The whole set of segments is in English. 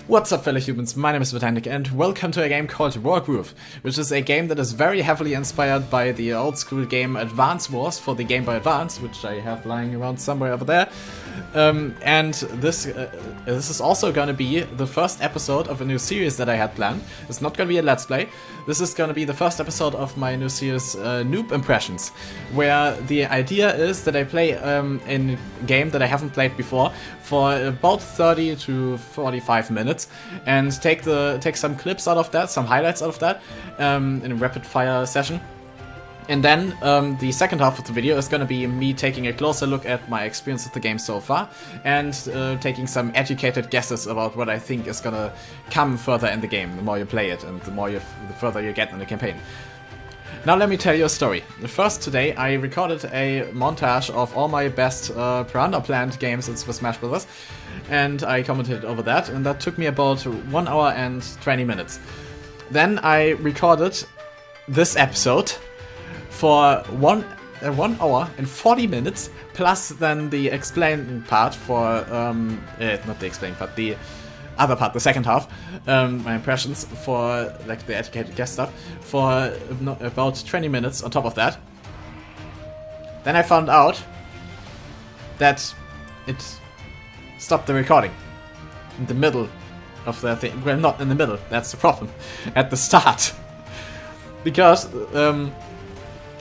What's up, fellow humans? My name is Botanik and welcome to a game called Wargroove, which is a game that is very heavily inspired by the old school game Advance Wars for the Game Boy Advance, which I have lying around somewhere over there. And this is also going to be the first episode of a new series that I had planned. It's not going to be a Let's Play. This is going to be the first episode of my new series, Noob Impressions, where the idea is that I play a game that I haven't played before for about 30 to 45 minutes and take some clips out of that, some highlights out of that in a rapid fire session. And then the second half of the video is going to be me taking a closer look at my experience with the game so far and taking some educated guesses about what I think is going to come further in the game the more you play it and the further you get in the campaign. Now let me tell you a story. First, today I recorded a montage of all my best Piranha Plant games in Super Smash Bros. And I commented over that, and that took me about 1 hour and 20 minutes. Then I recorded this episode for 1 hour and 40 minutes, plus then the explain part for, not the explain part, the other part, the second half, my impressions for like the educated guest stuff, for about 20 minutes on top of that. Then I found out that it stopped the recording in the middle of the thing. Well, not in the middle, that's the problem. At the start. Because,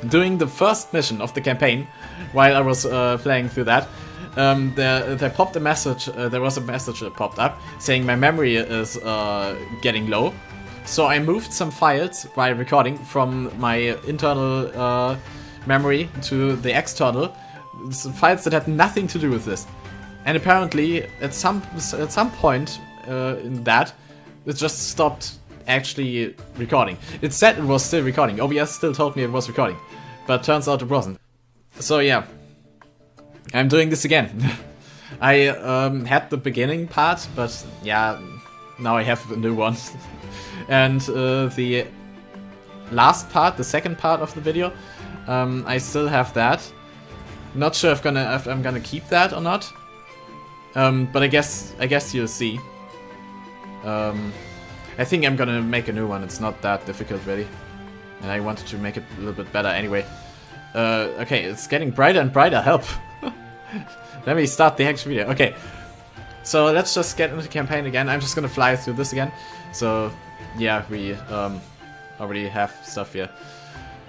doing the first mission of the campaign, while I was playing through that, there popped a message. There was a message that popped up saying my memory is getting low. So I moved some files while recording from my internal memory to the external, some files that had nothing to do with this. And apparently, at some point in that, it just stopped actually recording. It said it was still recording. OBS still told me it was recording, but turns out it wasn't. So yeah, I'm doing this again. I had the beginning part, but yeah, now I have a new one. And the last part, the second part of the video, I still have that. Not sure if I'm gonna keep that or not. But I guess you'll see. I think I'm gonna make a new one. It's not that difficult, really. And I wanted to make it a little bit better anyway. Okay, it's getting brighter and brighter. Help! Let me start the actual video. Okay, so let's just get into the campaign again. I'm just gonna fly through this again. So, yeah, we already have stuff here.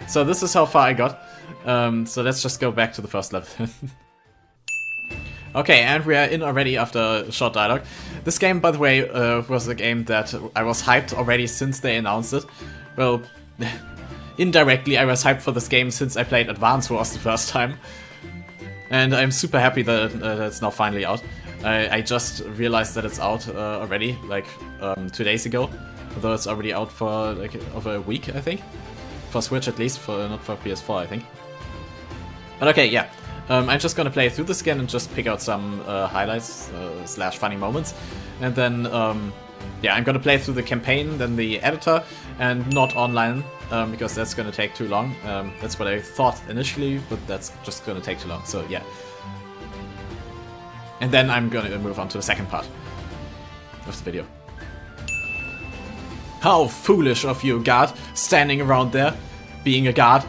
So this is how far I got. So let's just go back to the first level. Okay, and we are in already after a short dialogue. This game, by the way, was a game that I was hyped already since they announced it. Well, indirectly I was hyped for this game since I played Advance Wars the first time. And I'm super happy that it's now finally out. I just realized that it's out already, like 2 days ago. Although it's already out for like over a week, I think. For Switch at least, not for PS4, I think. But okay, yeah. I'm just gonna play through this again and just pick out some highlights slash funny moments. And then, yeah, I'm gonna play through the campaign, then the editor, and not online, because that's gonna take too long. That's what I thought initially, but that's just gonna take too long, so yeah. And then I'm gonna move on to the second part of the video. How foolish of you, guard, standing around there, being a guard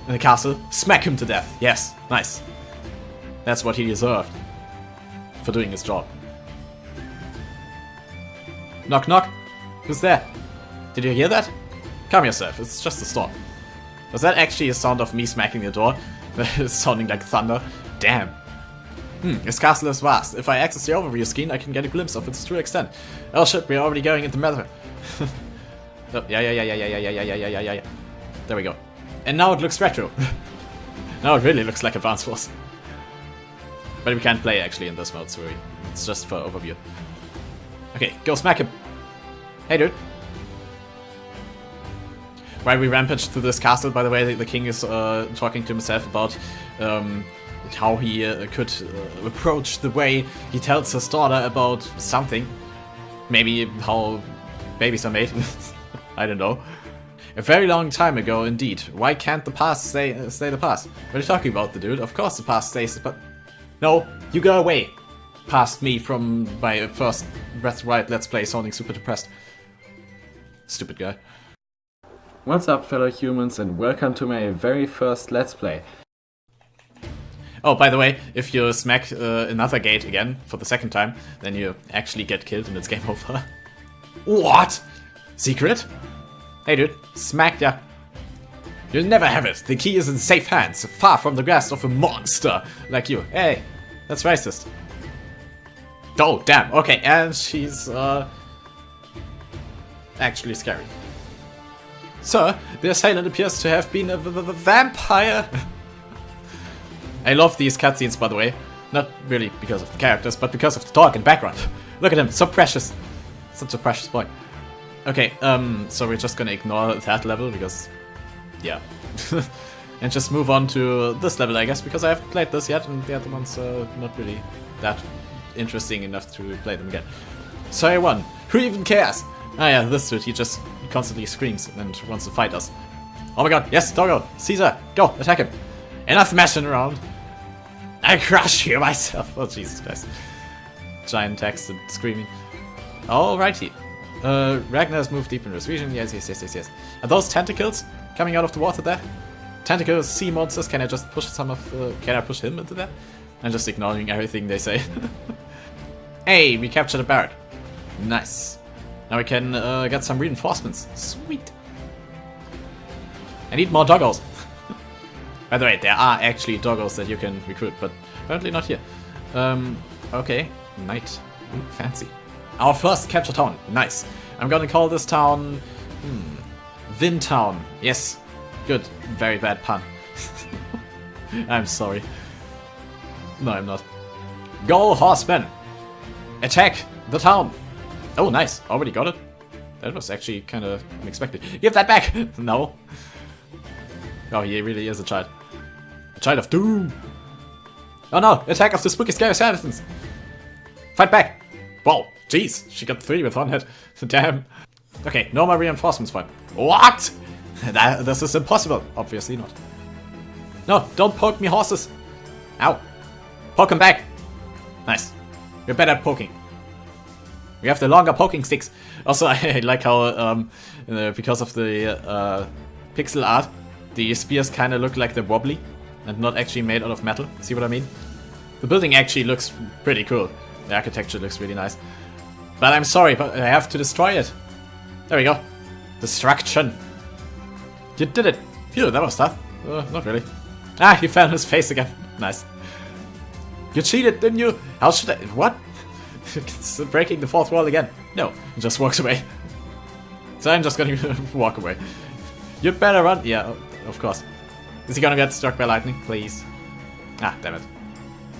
in the castle. Smack him to death. Yes, nice. That's what he deserved for doing his job. Knock knock. Who's there? Did you hear that? Calm yourself, it's just a storm. Was that actually a sound of me smacking the door? It's sounding like thunder. Damn. This castle is vast. If I access the overview screen, I can get a glimpse of its true extent. Oh shit, we're already going into Nether. Oh, yeah. There we go. And now it looks retro. Now it really looks like Advance Wars. But we can't play actually in this mode, so it's just for overview. Okay, go smack him. Hey, dude. While we rampage through this castle, by the way, the king is talking to himself about how he could approach the way he tells his daughter about something. Maybe how babies are made. I don't know. A very long time ago, indeed. Why can't the past stay the past? What are you talking about, the dude? Of course the past stays the past. No, you go away. past me from my first Breath Right Let's Play sounding super depressed. Stupid guy. What's up, fellow humans, and welcome to my very first Let's Play. Oh, by the way, if you smack another gate again for the second time, then you actually get killed and it's game over. What? Secret? Hey dude, smacked ya. You'll never have it. The key is in safe hands, far from the grasp of a monster like you. Hey, that's racist. Oh, damn. Okay, and she's actually scary. Sir, the assailant appears to have been a vampire. I love these cutscenes, by the way. Not really because of the characters, but because of the talk and background. Look at him, so precious. Such a precious boy. Okay, so we're just gonna ignore that level because, yeah. And just move on to this level, I guess, because I haven't played this yet, and the other ones are not really that interesting enough to play them again. Sorry, one. Who even cares? Ah yeah, this dude, he just constantly screams and wants to fight us. Oh my god, yes, Doggo! Caesar, go, attack him! Enough messing around! I crush you myself! Oh Jesus Christ. Giant text and screaming. Alrighty. Ragnar's moved deep into this region. Yes. Are those tentacles coming out of the water there? Tentacles, sea monsters, can I just push some of... can I push him into that? I'm just ignoring everything they say. Hey, we captured a barrack. Nice. Now we can get some reinforcements. Sweet. I need more doggos. By the way, there are actually doggos that you can recruit, but apparently not here. Okay. Night. Ooh, fancy. Our first capture town. Nice. I'm gonna call this town... Vin Town. Yes. Good. Very bad pun. I'm sorry. No, I'm not. Go, horsemen! Attack the town! Oh, nice. Already got it? That was actually kind of unexpected. Give that back! No. Oh, he really is a child. A child of doom! Oh no! Attack of the spooky scary skeletons! Fight back! Whoa! Jeez! She got 3 with 1 hit. Damn. Okay, no more reinforcements fight. What?! This is impossible. Obviously not. No! Don't poke me, horses! Ow! Poke him back! Nice. You're better at poking. We have the longer poking sticks. Also, I like how, because of the pixel art, the spears kind of look like they're wobbly and not actually made out of metal. See what I mean? The building actually looks pretty cool. The architecture looks really nice. But I'm sorry, but I have to destroy it. There we go. Destruction. You did it. Phew, that was tough. Not really. Ah, he fell on his face again. Nice. You cheated, didn't you? How should I... What? It's breaking the 4th wall again. No, he just walks away. So I'm just gonna walk away. You better run. Yeah, of course. Is he gonna get struck by lightning? Please. Ah, damn it.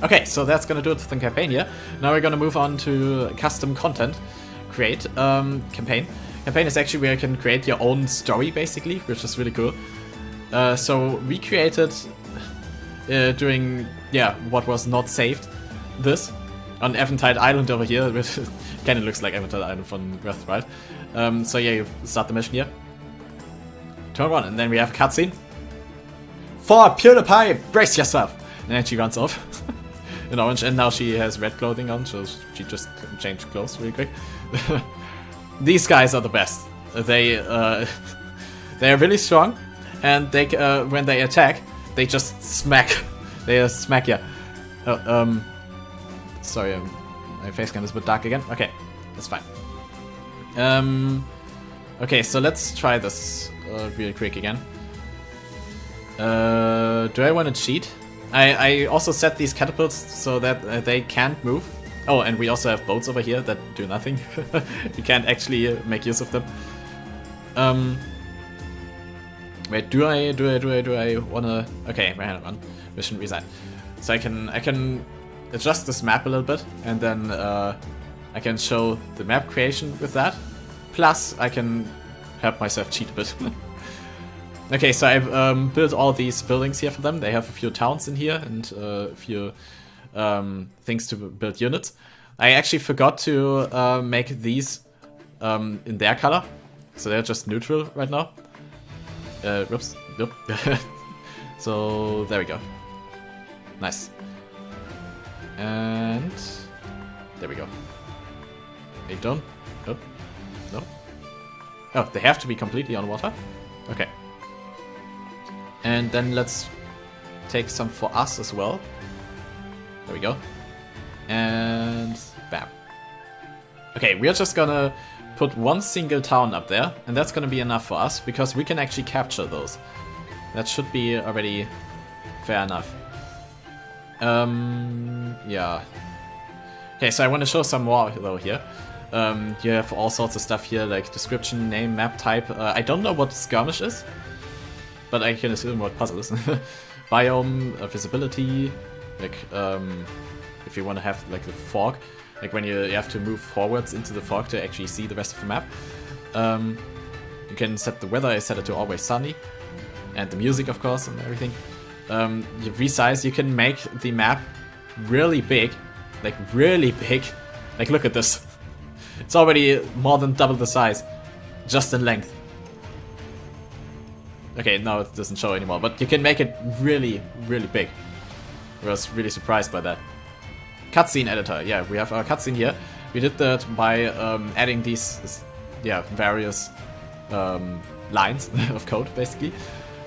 Okay, so that's gonna do it for the campaign here. Now we're gonna move on to custom content. Create. Campaign. Campaign is actually where you can create your own story, basically, which is really cool. So we created, during, yeah, what was not saved, this. On Eventide Island over here, which kind of looks like Eventide Island from Breath Right. So yeah, you start the mission here. Turn on, and then we have a cutscene. For PewDiePie, brace yourself! And then she runs off in orange, and now she has red clothing on, so she just changed clothes really quick. These guys are the best. They are really strong, and they when they attack, they just smack. They smack you. Sorry, my face cam is a bit dark again. Okay, that's fine. Okay, so let's try this real quick again. Do I want to cheat? I also set these catapults so that they can't move. Oh, and we also have boats over here that do nothing. You can't actually make use of them. Wait, do I wanna? Okay, hang on. Mission resign. So I can adjust this map a little bit, and then I can show the map creation with that. Plus, I can help myself cheat a bit. Okay, so I've built all these buildings here for them. They have a few towns in here and a few things to build units. I actually forgot to make these in their color, so they're just neutral right now. Whoops, nope. So there we go. Nice. And There we go. They don't? No? No? Oh, they have to be completely on water? Okay. And then let's take some for us as well. There we go. And bam. Okay, we are just gonna put one single town up there, and that's gonna be enough for us, because we can actually capture those. That should be already fair enough. Yeah. Okay, so I want to show some more though here. You have all sorts of stuff here, like description, name, map type. I don't know what skirmish is, but I can assume what puzzle is. Biome, visibility, like if you want to have like the fog, like when you have to move forwards into the fog to actually see the rest of the map. You can set the weather. I set it to always sunny, and the music, of course, and everything. You resize. You can make the map really big, like really big. Like look at this. It's already more than double the size, just in length. Okay, now it doesn't show anymore, but you can make it really, really big. I was really surprised by that. Cutscene editor. Yeah, we have our cutscene here. We did that by adding these, yeah, various lines of code, basically.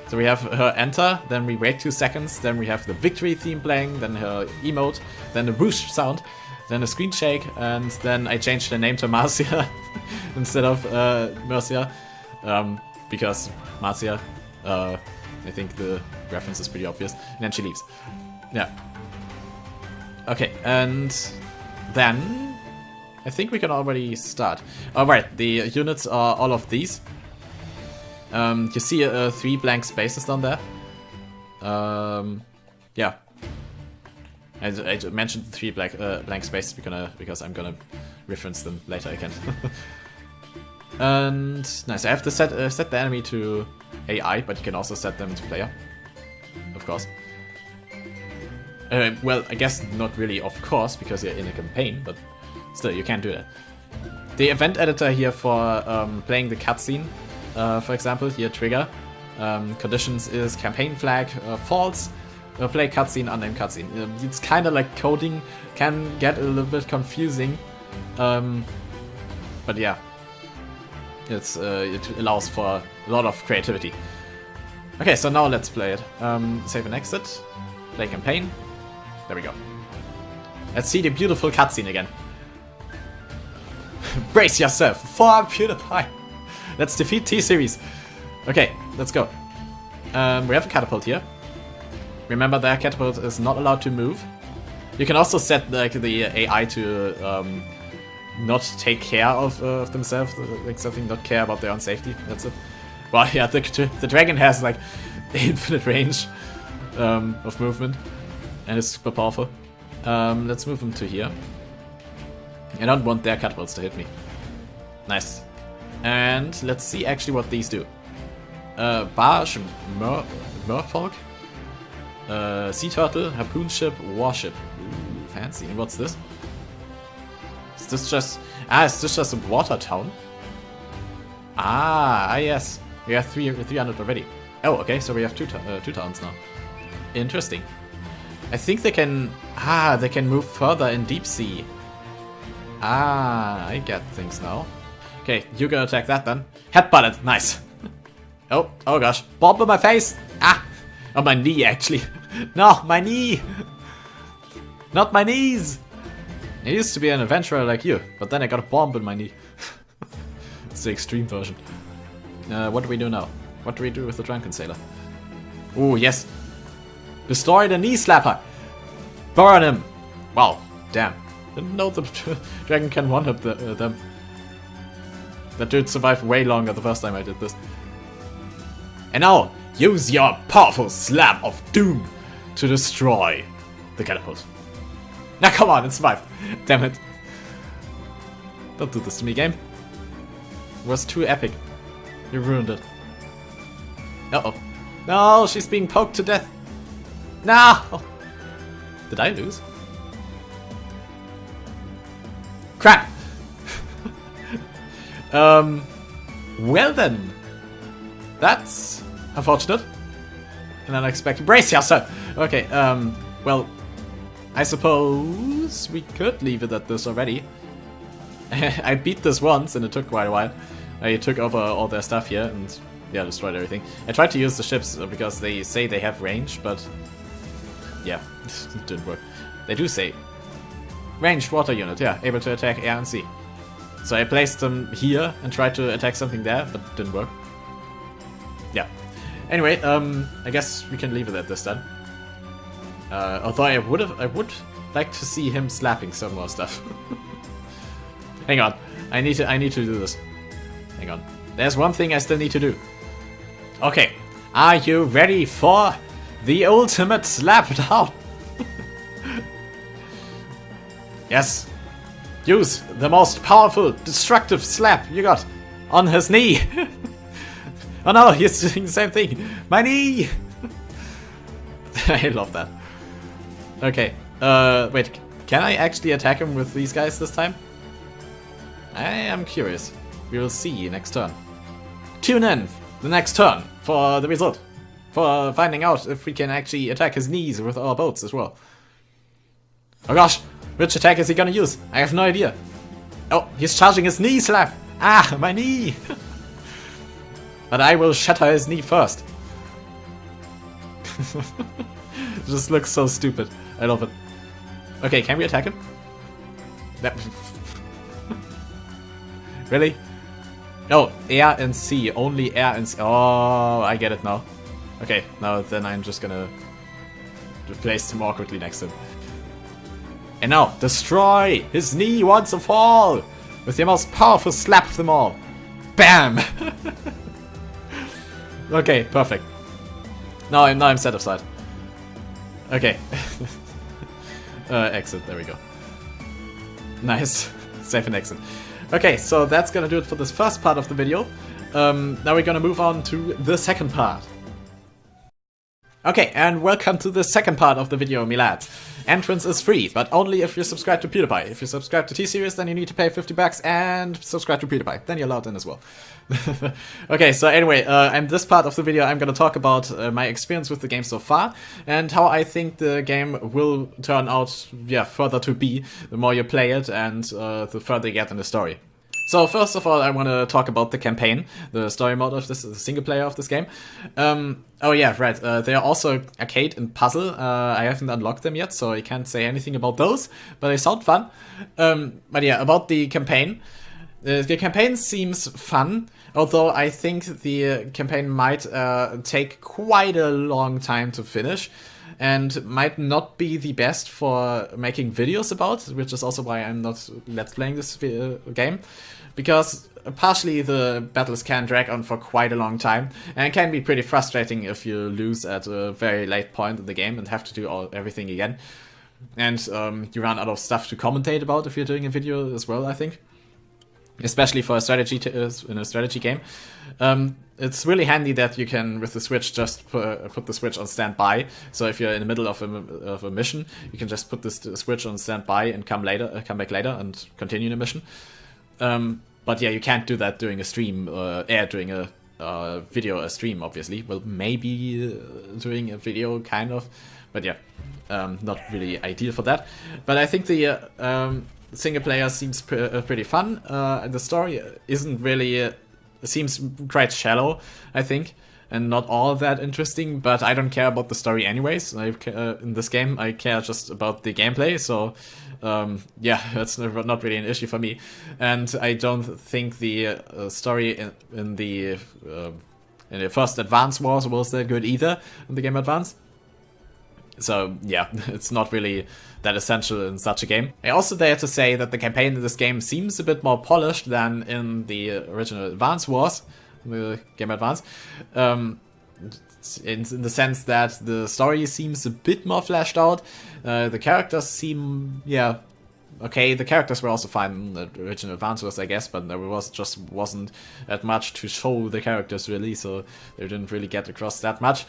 So we have her enter, then we wait 2 seconds, then we have the victory theme playing, then her emote, then the whoosh sound, then a screen shake, and then I changed the name to Marcia instead of Mercia, because Marcia, I think the reference is pretty obvious, and then she leaves. Yeah. Okay, and then I think we can already start. Alright, the units are all of these. You see 3 blank spaces down there. Yeah. I mentioned the 3 blank spaces because I'm gonna reference them later again. And nice. I have to set the enemy to AI, but you can also set them to player, of course. Well, I guess not really, of course, because you're in a campaign, but still, you can do that. The event editor here for playing the cutscene, for example, here trigger conditions is campaign flag false. Play cutscene, unnamed cutscene. It's kind of like coding, can get a little bit confusing, but yeah, it allows for a lot of creativity. Okay, so now let's play it. Save and exit, play campaign. There we go. Let's see the beautiful cutscene again. Brace yourself for PewDiePie. Let's defeat T-Series. Okay, let's go. We have a catapult here. Remember that catapult is not allowed to move. You can also set like the AI to not take care of themselves, like something, not care about their own safety. That's it. Well, yeah, the dragon has like infinite range of movement, and it's super powerful. Let's move them to here. I don't want their catapults to hit me. Nice. And let's see actually what these do. Barge, Merfolk, Sea Turtle, Harpoon Ship, Warship. Ooh, fancy. And what's this? Is this just... is this just a water town? Yes. We have 300 already. Oh, okay, so we have two towns now. Interesting. I think they can... they can move further in deep sea. I get things now. Okay, you gonna attack that then. Headbutt it. Nice. Oh gosh. Bomb on my face. On my knee, actually. No, my knee. Not my knees. I used to be an adventurer like you, but then I got a bomb in my knee. It's the extreme version. What do we do now? What do we do with the drunken sailor? Oh, yes. Destroy the knee slapper. Burn him. Wow, damn. Didn't know the dragon can one-hit them. That dude survived way longer the first time I did this. And now, use your powerful slap of doom to destroy the catapult. Now come on, it survived. Damn it. Don't do this to me, game. It was too epic. You ruined it. Uh-oh. No, she's being poked to death. No! Did I lose? Crap! Well then. That's unfortunate. And unexpected. Brace yourself! Okay, well, I suppose suppose we could leave it at this already. I beat this once and it took quite a while. I took over all their stuff here and yeah, destroyed everything. I tried to use the ships because they say they have range, but yeah, it didn't work. They do say ranged water unit, yeah, able to attack air and sea. So I placed them here and tried to attack something there, but it didn't work. Yeah. Anyway, I guess we can leave it at this then. Although I would like to see him slapping some more stuff. Hang on, I need to do this. Hang on. There's one thing I still need to do. Okay, are you ready for the ultimate slap down? Yes. Use the most powerful, destructive slap you got on his knee. Oh no, he's doing the same thing. My knee. I love that. Okay. Wait. Can I actually attack him with these guys this time? I am curious. We will see next turn. Tune in the next turn for the result. For finding out if we can actually attack his knees with our boats as well. Oh gosh, which attack is he gonna use? I have no idea. Oh, he's charging his knee slap. Ah, my knee. But I will shatter his knee first. It just looks so stupid. I love it. Okay, can we attack him? That really? No, air and sea. Only air and sea. Oh, I get it now. Okay, now then I'm just gonna place him awkwardly next to him. And now, destroy his knee once and for all! With the most powerful slap of them all. Bam! Okay, perfect. Now I'm satisfied. Okay. Exit, there we go. Nice. Save and exit. Okay, so that's gonna do it for this first part of the video. Now we're gonna move on to the second part. Okay, and welcome to the second part of the video, me lads. Entrance is free, but only if you subscribe to PewDiePie. If you subscribe to T-Series, then you need to pay 50 bucks, and subscribe to PewDiePie. Then you're allowed in as well. Okay, so anyway, in this part of the video, I'm gonna talk about my experience with the game so far, and how I think the game will turn out, yeah, further to be, the more you play it, and the further you get in the story. So first of all, I want to talk about the campaign, the story mode of this, the single player of this game. Oh yeah, right, they are also arcade and puzzle. I haven't unlocked them yet, so I can't say anything about those, but they sound fun. But yeah, about the campaign. The campaign seems fun, although I think the campaign might take quite a long time to finish, and might not be the best for making videos about, which is also why I'm not let's playing this game, because partially the battles can drag on for quite a long time, and it can be pretty frustrating if you lose at a very late point in the game and have to do everything again, and you run out of stuff to commentate about if you're doing a video as well, I think. Especially for a strategy in a strategy game. It's really handy that you can, with the Switch, just put the Switch on standby. So if you're in the middle of a mission, you can just put this Switch on standby and come back later and continue the mission. But yeah, you can't do that during a stream, during a video, a stream, obviously. Well, maybe doing a video, kind of. But yeah, not really ideal for that. But I think the single player seems pretty fun. The story isn't really, seems quite shallow, I think, and not all that interesting, but I don't care about the story anyways. In this game, I care just about the gameplay, so yeah, that's not really an issue for me. And I don't think the story in the first Advance Wars was that good either, in the Game Advance. So yeah, it's not really that essential in such a game. I also dare to say that the campaign in this game seems a bit more polished than in the original Advance Wars, the Game Advance. In the sense that the story seems a bit more fleshed out. The characters seem, yeah, okay, the characters were also fine in the original Advance Wars, I guess, but there wasn't that much to show the characters really, so they didn't really get across that much.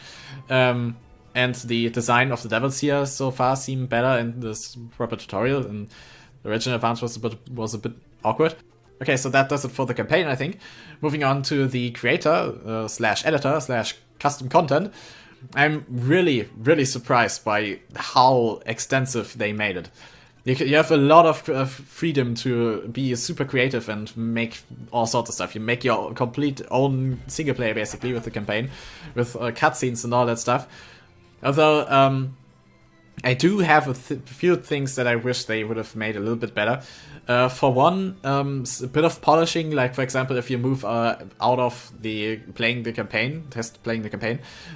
And the design of the devils here so far seem better in this proper tutorial. And the original Advance was a bit awkward. Okay, so that does it for the campaign, I think. Moving on to the creator, slash editor, slash custom content. I'm really, really surprised by how extensive they made it. You have a lot of freedom to be super creative and make all sorts of stuff. You make your complete own single player basically with the campaign, with cutscenes and all that stuff. Although I do have a few things that I wish they would have made a little bit better. For one, a bit of polishing, like for example, if you move out of the playing the campaign,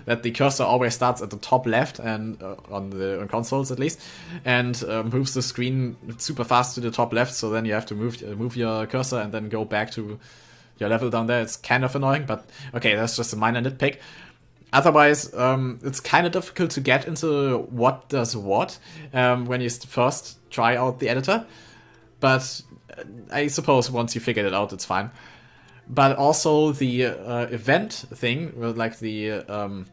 that the cursor always starts at the top left and on consoles at least, and moves the screen super fast to the top left. So then you have to move your cursor and then go back to your level down there. It's kind of annoying, but okay, that's just a minor nitpick. Otherwise, it's kind of difficult to get into what does what when you first try out the editor. But I suppose once you figured it out, it's fine. But also the event thing, like the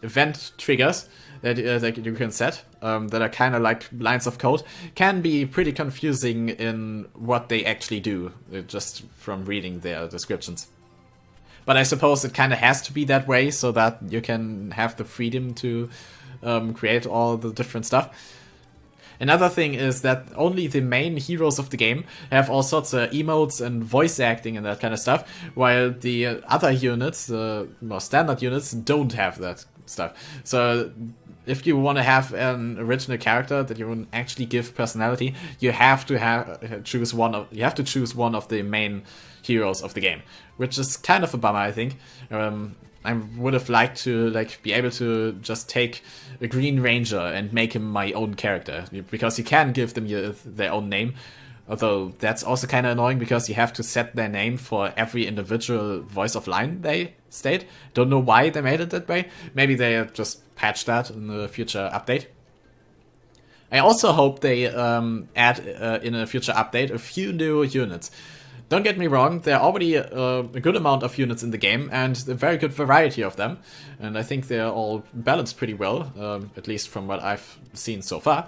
event triggers that you can set, that are kind of like lines of code, can be pretty confusing in what they actually do, just from reading their descriptions. But I suppose it kind of has to be that way so that you can have the freedom to create all the different stuff. Another thing is that only the main heroes of the game have all sorts of emotes and voice acting and that kind of stuff, while the other units, the more standard units, don't have that stuff. So if you want to have an original character that you want to actually give personality, you have to choose one of the main heroes of the game, which is kind of a bummer, I think. I would have liked to be able to just take a Green Ranger and make him my own character, because you can give them their own name. Although that's also kind of annoying because you have to set their name for every individual voice of line they state. Don't know why they made it that way. Maybe they just patched that in the future update. I also hope they add in a future update a few new units. Don't get me wrong, there are already a good amount of units in the game and a very good variety of them. And I think they're all balanced pretty well, at least from what I've seen so far.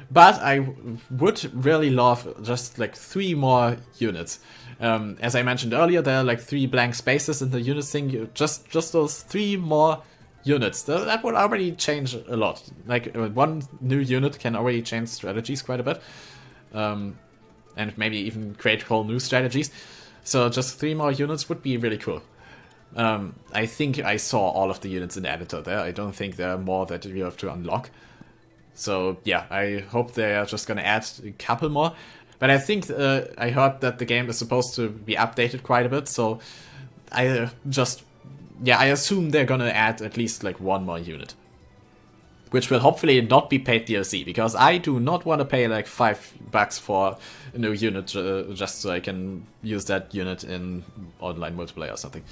But I would really love just 3 more units. As I mentioned earlier, there are 3 blank spaces in the units thing. Just those 3 more units. That would already change a lot. One new unit can already change strategies quite a bit. And maybe even create whole new strategies. So just 3 more units would be really cool. I think I saw all of the units in the editor there. I don't think there are more that you have to unlock. So yeah, I hope they are just gonna add a couple more. But I think I heard that the game is supposed to be updated quite a bit. So I assume they're gonna add at least 1 more unit. Which will hopefully not be paid DLC, because I do not want to pay $5 for a new unit just so I can use that unit in online multiplayer or something.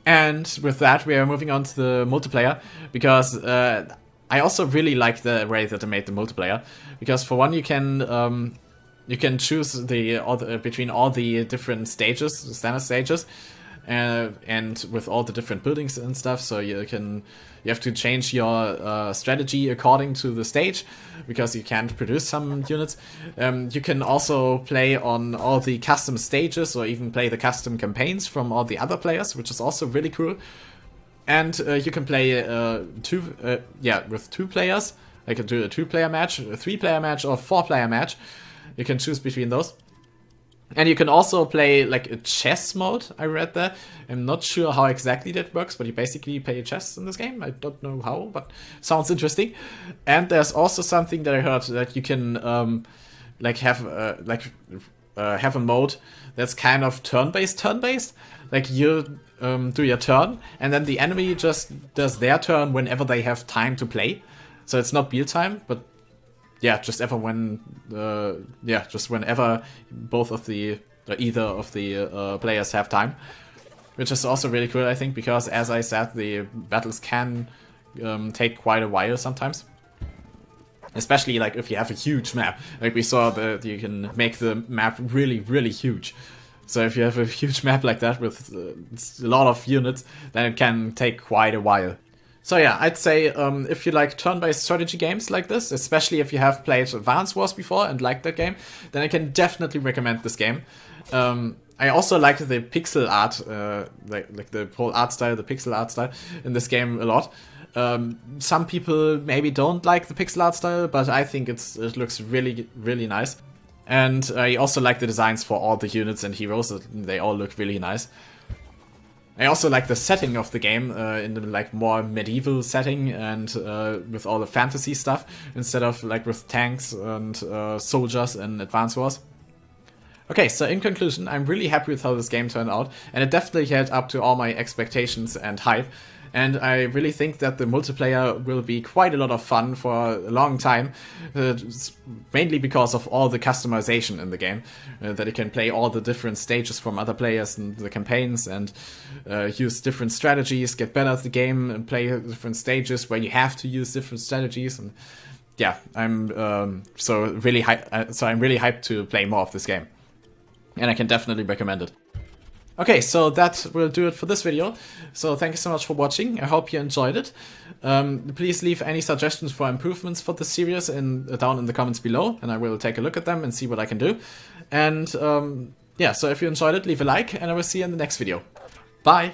And with that, we are moving on to the multiplayer, because I also really like the way that they made the multiplayer. Because for one, you can choose between all the different stages, the standard stages. And with all the different buildings and stuff, so you have to change your strategy according to the stage, because you can't produce some units. You can also play on all the custom stages, or even play the custom campaigns from all the other players, which is also really cool. And you can play with 2 players. I can do a 2-player match, a 3-player match, or a 4-player match. You can choose between those. And you can also play a chess mode, I read that. I'm not sure how exactly that works, but you basically play chess in this game. I don't know how, but sounds interesting. And there's also something that I heard that you can have a mode that's kind of turn-based. You do your turn, and then the enemy just does their turn whenever they have time to play. So it's not real time, but just whenever either of the players have time, which is also really cool, I think, because as I said, the battles can take quite a while sometimes. Especially if you have a huge map, we saw that you can make the map really, really huge. So if you have a huge map like that with a lot of units, then it can take quite a while. So yeah, I'd say if you like turn-based strategy games like this, especially if you have played Advance Wars before and liked that game, then I can definitely recommend this game. I also like the pixel art, the whole art style, the pixel art style in this game a lot. Some people maybe don't like the pixel art style, but I think it looks really, really nice. And I also like the designs for all the units and heroes. They all look really nice. I also like the setting of the game in the like more medieval setting and with all the fantasy stuff instead of like with tanks and soldiers in Advance Wars. Okay, so in conclusion, I'm really happy with how this game turned out, and it definitely held up to all my expectations and hype. And I really think that the multiplayer will be quite a lot of fun for a long time, mainly because of all the customization in the game, that you can play all the different stages from other players and the campaigns, and use different strategies, get better at the game, and play different stages where you have to use different strategies. And yeah, I'm I'm really hyped to play more of this game, and I can definitely recommend it. Okay, so that will do it for this video. So thank you so much for watching. I hope you enjoyed it. Please leave any suggestions for improvements for the series down in the comments below, and I will take a look at them and see what I can do. And yeah, so if you enjoyed it, leave a like, and I will see you in the next video. Bye!